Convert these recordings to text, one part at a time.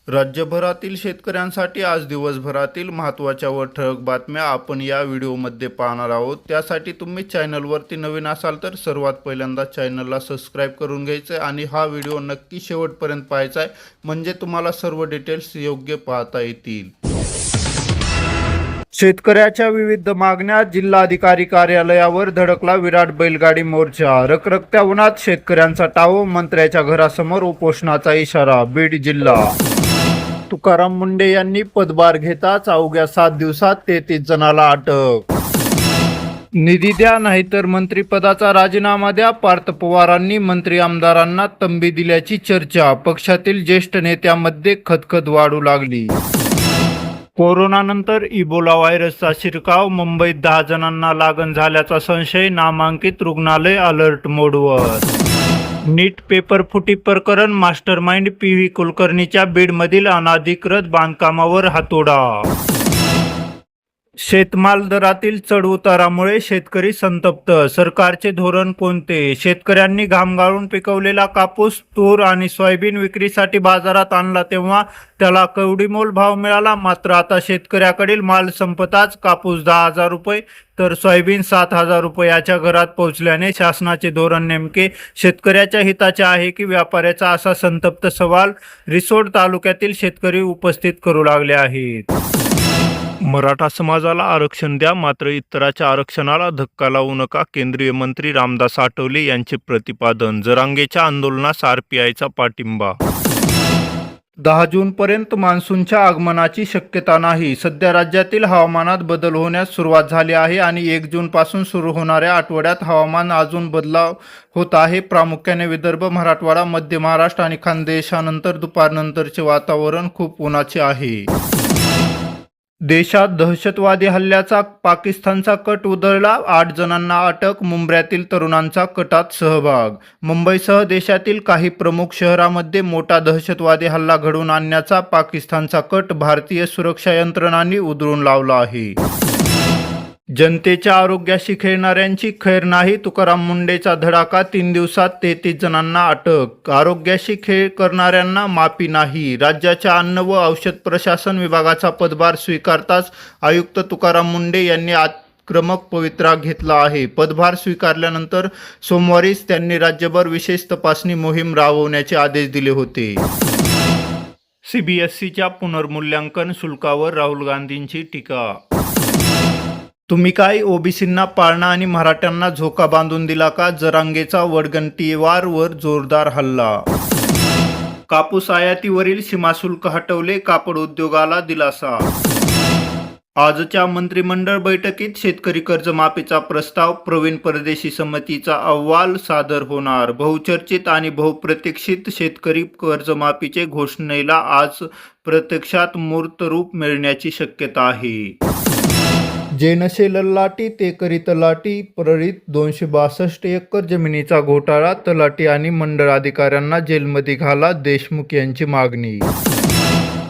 राज्यभरातील शेतकऱ्यांसाठी आज दिवसभरातील महत्त्वाच्या व ठळक बातम्या आपण या व्हिडिओमध्ये पाहणार आहोत। त्यासाठी तुम्ही चॅनलवरती नवीन असाल तर सर्वात पहिल्यांदा चॅनलला सबस्क्राईब करून घ्यायचं आहे आणि हा व्हिडिओ नक्की शेवटपर्यंत पाहायचा आहे, म्हणजे तुम्हाला सर्व डिटेल्स योग्य पाहता येतील। शेतकऱ्याच्या विविध मागण्या, जिल्हाधिकारी कार्यालयावर धडकला विराट बैलगाडी मोर्चा। रखरखत्या उन्हात शेतकऱ्यांचा टाहो, मंत्र्याच्या घरासमोर उपोषणाचा इशारा। बीड जिल्हा तुकाराम मुंढे यांनी पदभार घेताच अवघ्या 7 दिवसात 33 जणाला अटक। निधी द्या नाहीतर मंत्रिपदाचा राजीनामा द्या, पार्थ पवारांनी मंत्री आमदारांना तंबी दिल्याची चर्चा। पक्षातील ज्येष्ठ नेत्यामध्ये खदखद वाढू लागली। कोरोनानंतर इबोला व्हायरसचा शिरकाव, मुंबईत 10 जणांना लागण झाल्याचा संशय, नामांकित रुग्णालय अलर्ट मोडवर। नीट पेपर फुटी प्रकरण, मास्टरमाइंड PV कुलकर्णीच्या बीडमधील अनाधिकृत बांधकामावर हातोडा। शेतमाल दरातील चढउतारामुळे शेतकरी संतप्त, सरकारचे धोरण कोणते? शेतकऱ्यांनी घाम गाळून पिकवलेला कापूस, तूर आणि सोयाबीन विक्रीसाठी बाजारात आणला तेव्हा त्याला कवडीमोल भाव मिळाला, मात्र आता शेतकऱ्याकडील माल संपताच कापूस 10,000 रुपये तर सोयाबीन 7,000 रुपयाच्या घरात पोहोचल्याने शासनाचे धोरण नेमके शेतकऱ्याच्या हिताचे आहे की व्यापाऱ्याचा, असा संतप्त सवाल रिसोड तालुक्यातील शेतकरी उपस्थित करू लागले आहेत। मराठा समाजाला आरक्षण द्या, मात्र इतरांच्या आरक्षणाला धक्का लावू नका, केंद्रीय मंत्री रामदास आठवले यांचे प्रतिपादन। जरांगेच्या आंदोलनास RPIचा पाठिंबा। 10 जूनपर्यंत मान्सूनच्या आगमनाची शक्यता नाही। सध्या राज्यातील हवामानात बदल होण्यास सुरुवात झाली आहे आणि 1 जूनपासून सुरू होणाऱ्या आठवड्यात हवामान अजून बदलाव होत आहे। प्रामुख्याने विदर्भ, मराठवाडा, मध्य महाराष्ट्र आणि खानदेशानंतर दुपारनंतरचे वातावरण खूप उन्हाचे आहे। देशात दहशतवादी हल्ल्याचा पाकिस्तानचा कट उधळला, 8 जणांना अटक, मुंबऱ्यातील तरुणांचा कटात सहभाग। मुंबईसह देशातील काही प्रमुख शहरांमध्ये मोठा दहशतवादी हल्ला घडवून आणण्याचा पाकिस्तानचा कट भारतीय सुरक्षा यंत्रणांनी उधळून लावला आहे। जनतेच्या आरोग्याशी खेळणाऱ्यांची खैर नाही, तुकाराम मुंढेचा धडाका, 3 दिवसात 33 जणांना अटक। आरोग्याशी खेळ करणाऱ्यांना माफी नाही, राज्याच्या अन्न व औषध प्रशासन विभागाचा पदभार स्वीकारताच आयुक्त तुकाराम मुंढे यांनी आक्रमक पवित्रा घेतला आहे। पदभार स्वीकारल्यानंतर सोमवारीच त्यांनी राज्यभर विशेष तपासणी मोहीम राबवण्याचे आदेश दिले होते। CBSEच्या पुनर्मूल्यांकन शुल्कावर राहुल गांधींची टीका। तुम्ही काय ओबीसींना पाळणा आणि मराठ्यांना झोका बांधून दिला का? जरांगेचा वडगंटीवार वर जोरदार हल्ला। कापूस आयातीवरील सीमाशुल्क हटवले, कापड उद्योगाला दिलासा। आजच्या मंत्रिमंडळ बैठकीत शेतकरी कर्जमाफीचा प्रस्ताव, प्रवीण परदेशी समितीचा अहवाल सादर होणार। बहुचर्चित आणि बहुप्रतीक्षित शेतकरी कर्जमाफीचे घोषणेला आज प्रत्यक्षात मूर्तरूप मिळण्याची शक्यता आहे। जे नशे ललाटी ते करी तलाटी, प्ररित 262 एकर जमिनीचा घोटाळा, तलाटी आणि मंडळ अधिकाऱ्यांना जेलमध्ये घाला, देशमुख यांची मागणी।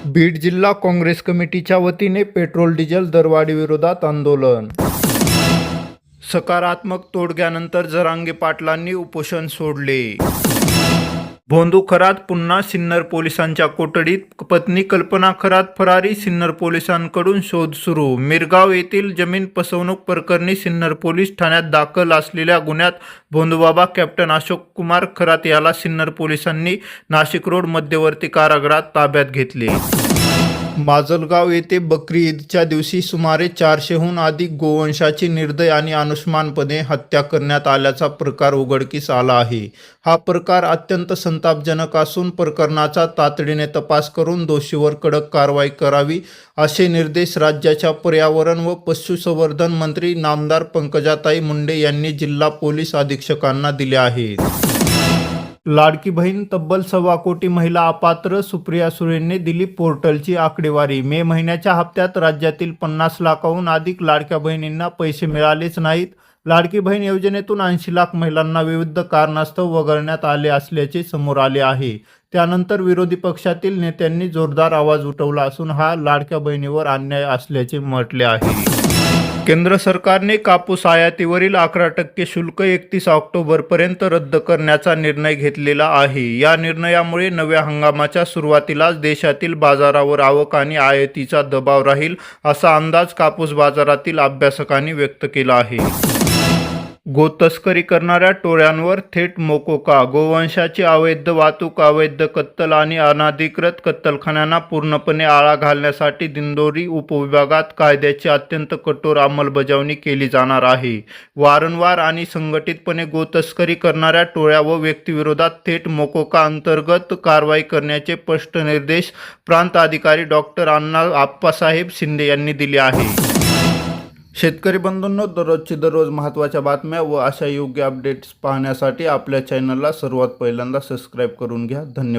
बीड जिल्हा काँग्रेस कमिटीच्या वतीने पेट्रोल डिझेल दरवाढी विरोधात आंदोलन। सकारात्मक तोडग्यानंतर जरांगे पाटलांनी उपोषण सोडले। भोंदू खरात पुन्हा सिन्नर पोलिसांच्या कोठडीत, पत्नी कल्पना खरात फरारी, सिन्नर पोलिसांकडून शोध सुरू। मिरगाव येथील जमीन फसवणूक प्रकरणी सिन्नर पोलीस ठाण्यात दाखल असलेल्या गुन्ह्यात भोंदूबाबा कॅप्टन अशोक कुमार खरात याला सिन्नर पोलिसांनी नाशिक रोड मध्यवर्ती कारागृहात ताब्यात घेतले। माजलगाव येथे बकरी ईदच्या दिवशी सुमारे 400हून अधिक गोवंशाची निर्दय आणि अनुस्मानपणे हत्या करण्यात आल्याचा प्रकार उघडकीस आला आहे। हा प्रकार अत्यंत संतापजनक असून प्रकरणाचा तातडीने तपास करून दोषीवर कडक कारवाई करावी, असे निर्देश राज्याच्या पर्यावरण व पशुसंवर्धन मंत्री नामदार पंकजाताई मुंडे यांनी जिल्हा पोलीस अधीक्षकांना दिले आहेत। लाडकी बहीण तब्बल 1.25 कोटी महिला अपात्र, सुप्रिया सुळेंनी दिली पोर्टलची आकडेवारी। मे महिन्याच्या हप्त्यात राज्यातील 50 लाखाहून अधिक लाडक्या बहिणींना पैसे मिळालेच नाहीत। लाडकी बहीण योजनेतून 80 लाख महिलांना विविध कारणास्तव वगळण्यात आले असल्याचे समोर आले आहे। त्यानंतर विरोधी पक्षातील नेत्यांनी जोरदार आवाज उठवला असून हा लाडक्या बहिणीवर अन्याय असल्याचे म्हटले आहे। केंद्र सरकारने कापूस आयातीवरील 11% शुल्क 31 ऑक्टोबरपर्यंत रद्द करण्याचा निर्णय घेतलेला आहे. या निर्णयामुळे नव्या हंगामाच्या सुरुवातीलाच देशातील बाजारावर आवक आणि आयातीचा दबाव राहील, असा अंदाज कापूस बाजारातील अभ्यासकांनी व्यक्त केला आहे. गोतस्करी करणाऱ्या टोळ्यांवर थेट मोकोका. गोवंशाची अवैध वाहतूक, अवैध कत्तल आणि अनधिकृत कत्तलखान्यांना पूर्णपणे आळा घालण्यासाठी दिंडोरी उपविभागात कायद्याची अत्यंत कठोर अंमलबजावणी केली जाणार आहे. वारंवार आणि संघटितपणे गोतस्करी करणाऱ्या टोळ्या व व्यक्तीविरोधात थेट मोकोका अंतर्गत कारवाई करण्याचे स्पष्ट निर्देश प्रांत अधिकारी डॉक्टर अण्णा आप्पासाहेब शिंदे यांनी दिले आहे. शेतकरी बंधूंनो, दररोज महत्त्वाच्या बातम्या व अशा योग्य अपडेट्स पाहण्यासाठी आपल्या चॅनलला सर्वात पहिल्यांदा सबस्क्राईब करून घ्या. धन्यवाद.